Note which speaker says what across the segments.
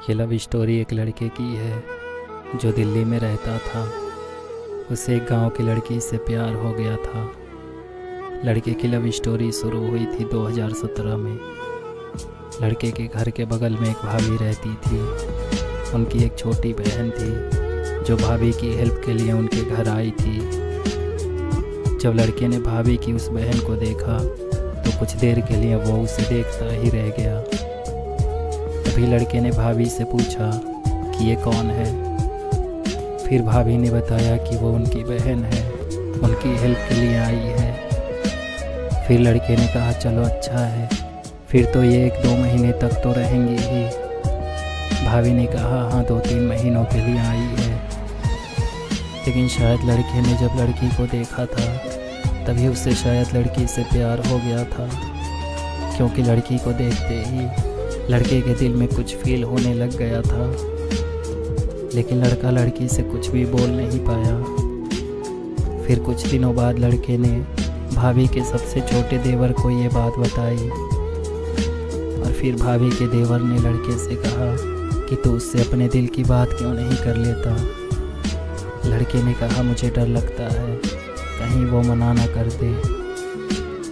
Speaker 1: ये love story एक लड़के की है जो दिल्ली में रहता था। उसे एक गांव की लड़की से प्यार हो गया था। लड़के की लव स्टोरी शुरू हुई थी 2017 में। लड़के के घर के बगल में एक भाभी रहती थी। उनकी एक छोटी बहन थी जो भाभी की हेल्प के लिए उनके घर आई थी। जब लड़के ने भाभी की उस बहन को देखा तो कुछ देर के लिए वो उसे देखता ही रह गया। तभी लड़के ने भाभी से पूछा कि ये कौन है। फिर भाभी ने बताया कि वो उनकी बहन है, उनकी हेल्प के लिए आई है। फिर लड़के ने कहा चलो अच्छा है, फिर तो ये 1-2 महीने तक तो रहेंगी ही। भाभी ने कहा हाँ 2-3 महीनों के लिए आई है। लेकिन शायद लड़के ने जब लड़की को देखा था तभी उससे शायद लड़की से प्यार हो गया था, क्योंकि लड़की को देखते ही लड़के के दिल में कुछ फील होने लग गया था। लेकिन लड़का लड़की से कुछ भी बोल नहीं पाया। फिर कुछ दिनों बाद लड़के ने भाभी के सबसे छोटे देवर को ये बात बताई और फिर भाभी के देवर ने लड़के से कहा कि तू उससे अपने दिल की बात क्यों नहीं कर लेता। लड़के ने कहा मुझे डर लगता है कहीं वो मना ना कर दे।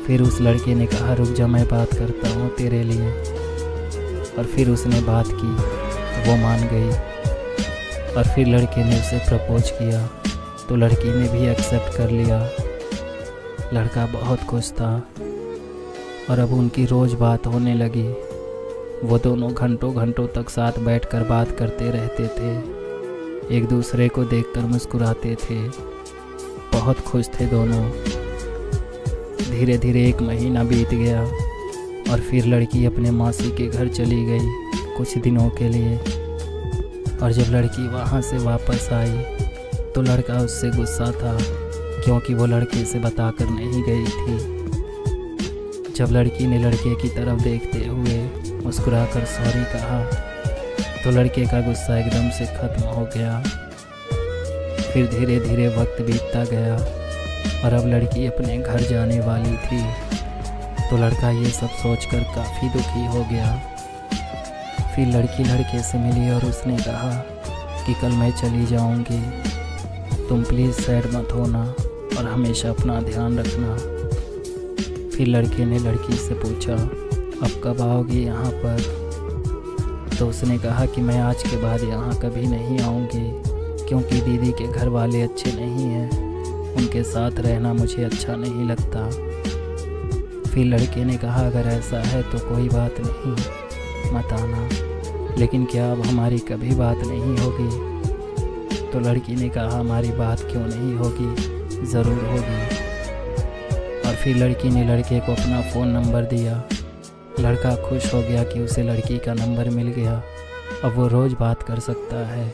Speaker 1: फिर उस लड़के ने कहा रुक जा मैं बात करता हूँ तेरे लिए। और फिर उसने बात की तो वो मान गई और फिर लड़के ने उसे प्रपोज किया तो लड़की ने भी एक्सेप्ट कर लिया। लड़का बहुत खुश था और अब उनकी रोज़ बात होने लगी। वो दोनों घंटों घंटों तक साथ बैठकर बात करते रहते थे, एक दूसरे को देखकर मुस्कुराते थे, बहुत खुश थे दोनों। धीरे धीरे 1 महीना बीत गया और फिर लड़की अपने मौसी के घर चली गई कुछ दिनों के लिए। और जब लड़की वहाँ से वापस आई तो लड़का उससे गुस्सा था, क्योंकि वो लड़के से बताकर नहीं गई थी। जब लड़की ने लड़के की तरफ देखते हुए मुस्कुराकर सॉरी कहा तो लड़के का गुस्सा एकदम से ख़त्म हो गया। फिर धीरे धीरे वक्त बीतता गया और अब लड़की अपने घर जाने वाली थी तो लड़का ये सब सोचकर काफ़ी दुखी हो गया। फिर लड़की लड़के से मिली और उसने कहा कि कल मैं चली जाऊंगी, तुम प्लीज़ सैड मत होना और हमेशा अपना ध्यान रखना। फिर लड़के ने लड़की से पूछा अब कब आओगी यहाँ पर। तो उसने कहा कि मैं आज के बाद यहाँ कभी नहीं आऊँगी, क्योंकि दीदी के घर वाले अच्छे नहीं हैं, उनके साथ रहना मुझे अच्छा नहीं लगता। फिर लड़के ने कहा अगर ऐसा है तो कोई बात नहीं, मत आना, लेकिन क्या अब हमारी कभी बात नहीं होगी। तो लड़की ने कहा हमारी बात क्यों नहीं होगी, ज़रूर होगी। और फिर लड़की ने लड़के को अपना फ़ोन नंबर दिया। लड़का खुश हो गया कि उसे लड़की का नंबर मिल गया, अब वो रोज़ बात कर सकता है।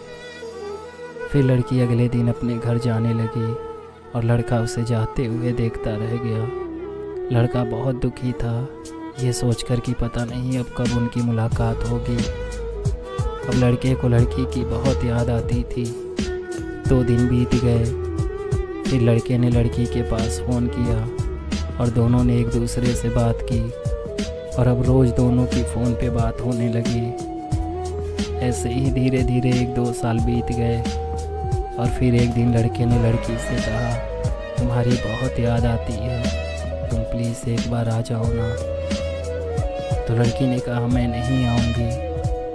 Speaker 1: फिर लड़की अगले दिन अपने घर जाने लगी और लड़का उसे जाते हुए देखता रह गया। लड़का बहुत दुखी था ये सोचकर कि पता नहीं अब कब उनकी मुलाकात होगी। अब लड़के को लड़की की बहुत याद आती थी। 2 दिन बीत गए। फिर लड़के ने लड़की के पास फ़ोन किया और दोनों ने एक दूसरे से बात की और अब रोज़ दोनों की फ़ोन पे बात होने लगी। ऐसे ही धीरे धीरे 1-2 साल बीत गए और फिर एक दिन लड़के ने लड़की से कहा तुम्हारी बहुत याद आती है, तुम प्लीज़ एक बार आ जाओ ना। तो लड़की ने कहा मैं नहीं आऊँगी,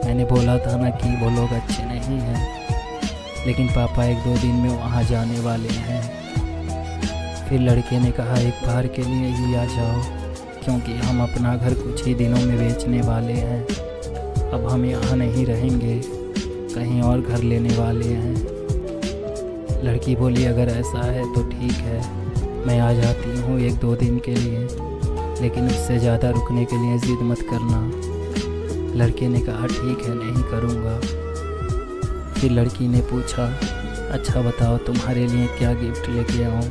Speaker 1: मैंने बोला था ना कि वो लोग अच्छे नहीं हैं, लेकिन पापा 1-2 दिन में वहाँ जाने वाले हैं। फिर लड़के ने कहा एक बार के लिए ही आ जाओ, क्योंकि हम अपना घर कुछ ही दिनों में बेचने वाले हैं। अब हम यहाँ नहीं रहेंगे, कहीं और घर लेने वाले हैं। लड़की बोली अगर ऐसा है तो ठीक है, मैं आ जाती हूँ 1-2 दिन के लिए, लेकिन उससे ज़्यादा रुकने के लिए ज़िद मत करना। लड़के ने कहा ठीक है नहीं करूँगा। फिर लड़की ने पूछा अच्छा बताओ तुम्हारे लिए क्या गिफ्ट लेके आऊँ।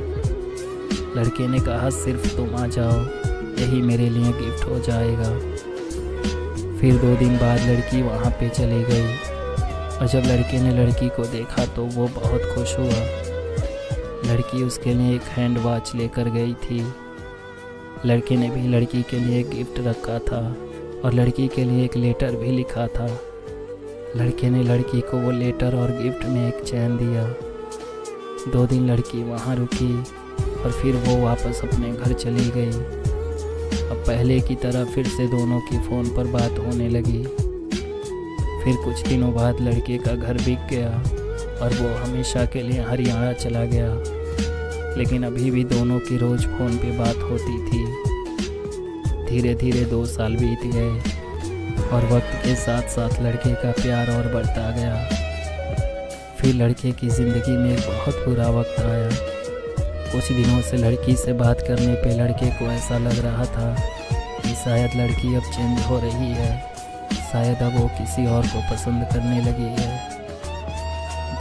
Speaker 1: लड़के ने कहा सिर्फ तुम आ जाओ, यही मेरे लिए गिफ्ट हो जाएगा। फिर 2 दिन बाद लड़की वहाँ पे चली गई और जब लड़के ने लड़की को देखा तो वो बहुत खुश हुआ। लड़की उसके लिए एक हैंड वॉच लेकर गई थी। लड़के ने भी लड़की के लिए एक गिफ्ट रखा था और लड़की के लिए एक लेटर भी लिखा था। लड़के ने लड़की को वो लेटर और गिफ्ट में एक चैन दिया। 2 दिन लड़की वहाँ रुकी और फिर वो वापस अपने घर चली गई। अब पहले की तरह फिर से दोनों की फ़ोन पर बात होने लगी। फिर कुछ दिनों बाद लड़के का घर बिक गया और वो हमेशा के लिए हरियाणा चला गया, लेकिन अभी भी दोनों की रोज़ फ़ोन पे बात होती थी। धीरे धीरे 2 साल बीत गए और वक्त के साथ साथ लड़के का प्यार और बढ़ता गया। फिर लड़के की ज़िंदगी में एक बहुत बुरा वक्त आया। कुछ दिनों से लड़की से बात करने पे लड़के को ऐसा लग रहा था कि शायद लड़की अब चेंज हो रही है, शायद अब वो किसी और को पसंद करने लगी है।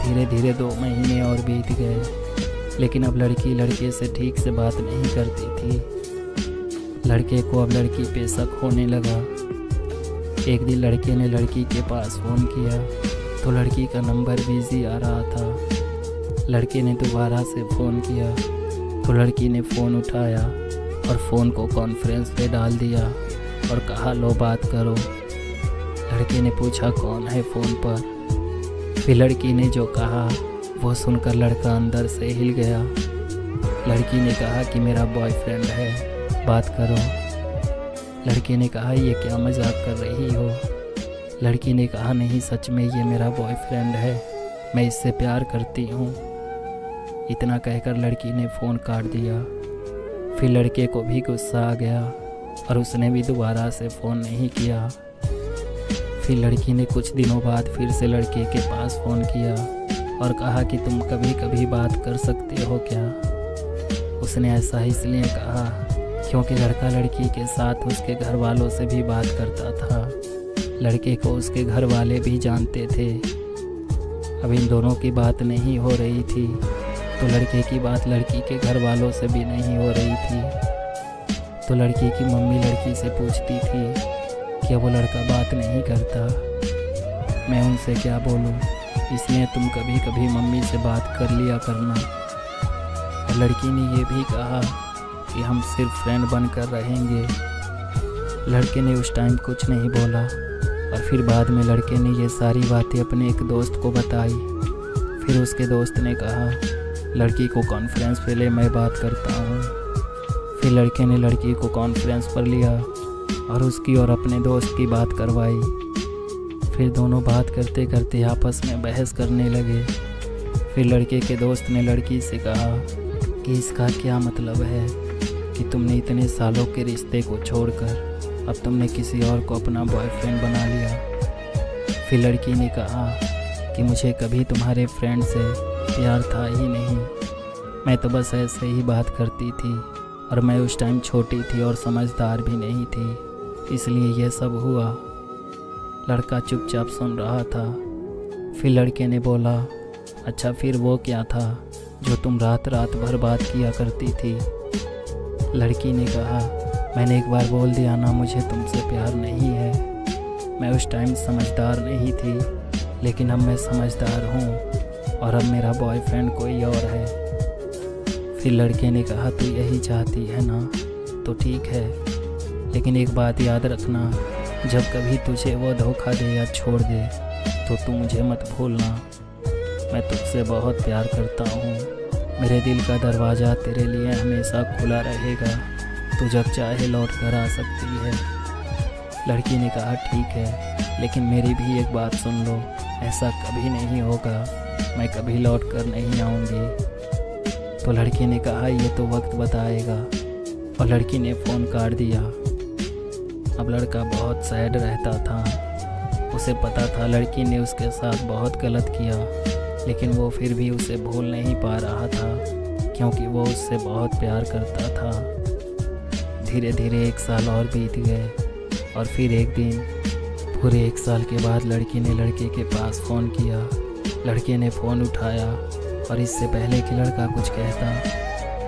Speaker 1: धीरे धीरे 2 महीने और बीत गए, लेकिन अब लड़की लड़के से ठीक से बात नहीं करती थी। लड़के को अब लड़की पे शक होने लगा। एक दिन लड़के ने लड़की के पास फ़ोन किया तो लड़की का नंबर बिजी आ रहा था। लड़के ने दोबारा से फ़ोन किया तो लड़की ने फ़ोन उठाया और फ़ोन को कॉन्फ्रेंस पे डाल दिया और कहा, लो बात करो। लड़के ने पूछा, कौन है फ़ोन पर? फिर लड़की ने जो कहा वो सुनकर लड़का अंदर से हिल गया। लड़की ने कहा कि मेरा बॉयफ्रेंड है, बात करो। लड़के ने कहा, ये क्या मजाक कर रही हो? लड़की ने कहा, नहीं सच में ये मेरा बॉयफ्रेंड है, मैं इससे प्यार करती हूँ। इतना कहकर लड़की ने फ़ोन काट दिया। फिर लड़के को भी गुस्सा आ गया और उसने भी दोबारा से फ़ोन नहीं किया। फिर लड़की ने कुछ दिनों बाद फिर से लड़के के पास फ़ोन किया और कहा कि तुम कभी कभी बात कर सकते हो क्या? उसने ऐसा इसलिए कहा क्योंकि लड़का लड़की के साथ उसके घर वालों से भी बात करता था। लड़के को उसके घर वाले भी जानते थे। अब इन दोनों की बात नहीं हो रही थी तो लड़के की बात लड़की के घर वालों से भी नहीं हो रही थी। तो लड़की की मम्मी लड़की से पूछती थी कि वो लड़का बात नहीं करता, मैं उनसे क्या बोलूं, इसलिए तुम कभी कभी मम्मी से बात कर लिया करना। और लड़की ने ये भी कहा कि हम सिर्फ फ्रेंड बनकर रहेंगे। लड़के ने उस टाइम कुछ नहीं बोला और फिर बाद में लड़के ने ये सारी बातें अपने एक दोस्त को बताई। फिर उसके दोस्त ने कहा, लड़की को कॉन्फ्रेंस पे ले, मैं बात करता हूँ। फिर लड़के ने लड़की को कॉन्फ्रेंस पर लिया और उसकी और अपने दोस्त की बात करवाई। फिर दोनों बात करते करते आपस में बहस करने लगे। फिर लड़के के दोस्त ने लड़की से कहा कि इसका क्या मतलब है कि तुमने इतने सालों के रिश्ते को छोड़कर अब तुमने किसी और को अपना बॉयफ्रेंड बना लिया। फिर लड़की ने कहा कि मुझे कभी तुम्हारे फ्रेंड से प्यार था ही नहीं, मैं तो बस ऐसे ही बात करती थी और मैं उस टाइम छोटी थी और समझदार भी नहीं थी, इसलिए ये सब हुआ। लड़का चुपचाप सुन रहा था। फिर लड़के ने बोला, अच्छा फिर वो क्या था जो तुम रात रात भर बात किया करती थी? लड़की ने कहा, मैंने एक बार बोल दिया ना मुझे तुमसे प्यार नहीं है। मैं उस टाइम समझदार नहीं थी, लेकिन अब मैं समझदार हूँ और अब मेरा बॉयफ्रेंड कोई और है। फिर लड़के ने कहा, तू यही चाहती है ना, तो ठीक है, लेकिन एक बात याद रखना, जब कभी तुझे वो धोखा दे या छोड़ दे तो तू मुझे मत भूलना। मैं तुझसे बहुत प्यार करता हूँ, मेरे दिल का दरवाज़ा तेरे लिए हमेशा खुला रहेगा, तू जब चाहे लौट कर आ सकती है। लड़की ने कहा, ठीक है, लेकिन मेरी भी एक बात सुन लो, ऐसा कभी नहीं होगा, मैं कभी लौट कर नहीं आऊँगी। तो लड़की ने कहा, ये तो वक्त बताएगा, और लड़की ने फ़ोन काट दिया। अब लड़का बहुत सैड रहता था। उसे पता था लड़की ने उसके साथ बहुत गलत किया, लेकिन वो फिर भी उसे भूल नहीं पा रहा था क्योंकि वो उससे बहुत प्यार करता था। धीरे धीरे 1 साल और बीत गए और फिर एक दिन पूरे 1 साल के बाद लड़की ने लड़के के पास फ़ोन किया। लड़के ने फ़ोन उठाया और इससे पहले कि लड़का कुछ कहता,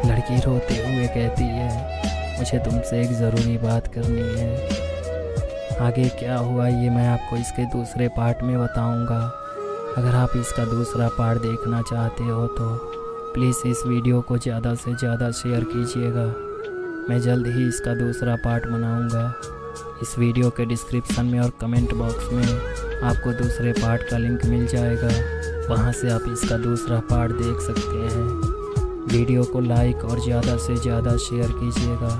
Speaker 1: लड़की रोते हुए कहती है, मुझे तुमसे एक ज़रूरी बात करनी है। आगे क्या हुआ ये मैं आपको इसके दूसरे पार्ट में बताऊंगा। अगर आप इसका दूसरा पार्ट देखना चाहते हो तो प्लीज़ इस वीडियो को ज़्यादा से ज़्यादा शेयर कीजिएगा। मैं जल्द ही इसका दूसरा पार्ट बनाऊंगा। इस वीडियो के डिस्क्रिप्शन में और कमेंट बॉक्स में आपको दूसरे पार्ट का लिंक मिल जाएगा, वहाँ से आप इसका दूसरा पार्ट देख सकते हैं। वीडियो को लाइक और ज़्यादा से ज़्यादा शेयर कीजिएगा।